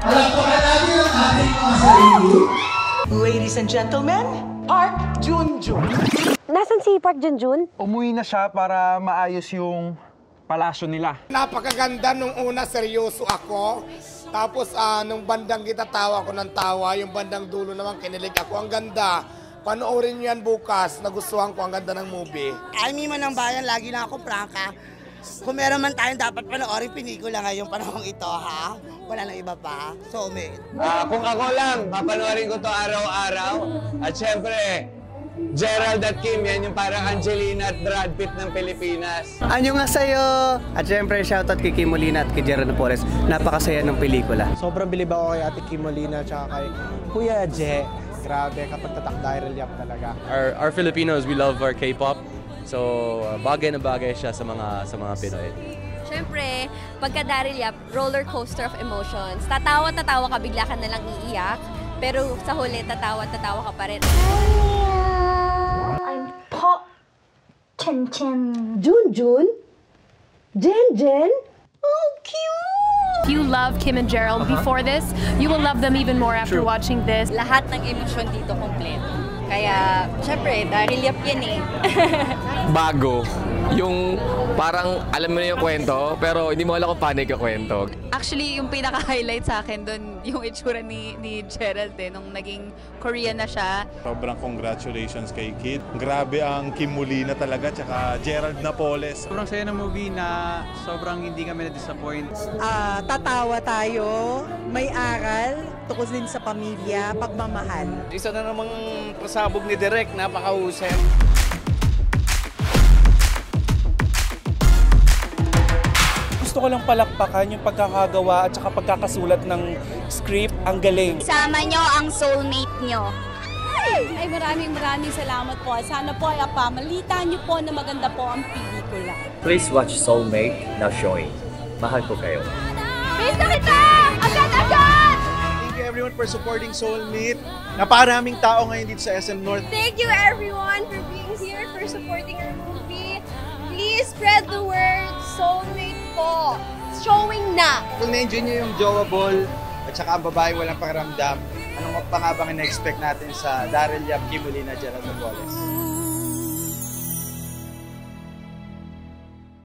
Palakpakan natin ang ating mga sarili. Ladies and gentlemen, Park Junjun. Nasaan si Park Junjun? Umuwi na siya para maayos yung palasyo nila. Napakaganda nung una, seryoso ako. Tapos nung bandang kita tawa ko ng tawa, yung bandang dulo naman kinilig ako. Ang ganda. Panoorin niyo yan bukas. Nagustuhan ko, ang ganda ng movie. Ay, Mima ng Bayan, lagi na ako prangka. Kung meron man tayong dapat panoorin pelikula ngayong panahong ito, ha? Wala nang iba pa. Soulmate. Kung ako lang, papanoorin ko to araw-araw. At syempre, Gerald at Kim, yan yung parang Angelina at Brad Pitt ng Pilipinas. Anyo nga sa'yo! At syempre, shoutout kay Kim Molina at kay Gerald Napoles. Napakasaya ng pelikula. Sobrang bilib ako kay Ate Kim Molina at kay Kuya Je. Grabe, kapag tatak-viral yap talaga. Our Filipinos, we love our K-pop. So, bagay na bagay siya sa mga Pinoy. Siyempre, pagka Daryl Yap, roller coaster of emotions. Tatawa ka, bigla ka nalang iiyak. Pero sa huli, tatawa ka pa rin. I'm Po Chen Chen. Junjun? Jen? Oh, cute! If you love Kim and Gerald before this, you will love them even more after watching this. Lahat ng emosyon dito kompleto. Kaya, syempre, Daryl Yap yan eh. Bago. Yung parang alam mo na yung kwento, pero hindi mo alam kung paano yung kwento. Actually, yung pinaka-highlight sa akin doon, yung itsura ni Gerald nung naging Korean na siya. Sobrang congratulations kay Kid. Grabe ang Kim Molina talaga, tsaka Gerald Napoles. Sobrang saya ng movie na sobrang hindi kami na-disappoint. Tatawa tayo, may aral, tukos din sa pamilya, pagmamahal. Isa na namang pasabog ni Direk, napakahusay. Gusto ko lang palakpakan yung pagkakagawa at saka pagkakasulat ng script. Ang galing. Sama nyo ang soulmate nyo. Ay, maraming salamat po. Sana po ay pamalitan niyo po na maganda po ang pelikula. Please watch Soulmate, now showing. Mahal ko kayo. Miss na kita! Agad-agad! Thank you everyone for supporting Soulmate. Napakaraming tao ngayon dito sa SM North. Thank you everyone for being here, for supporting our movie. Please spread the word. Soulmate po. Showing na. Kung na-enjoy nyo yung Jowa Ball at saka ang babaeng walang pakiramdam, anong pa nga bang na-expect natin sa Daryl Yap, Kim Molina, Gerald Napoles?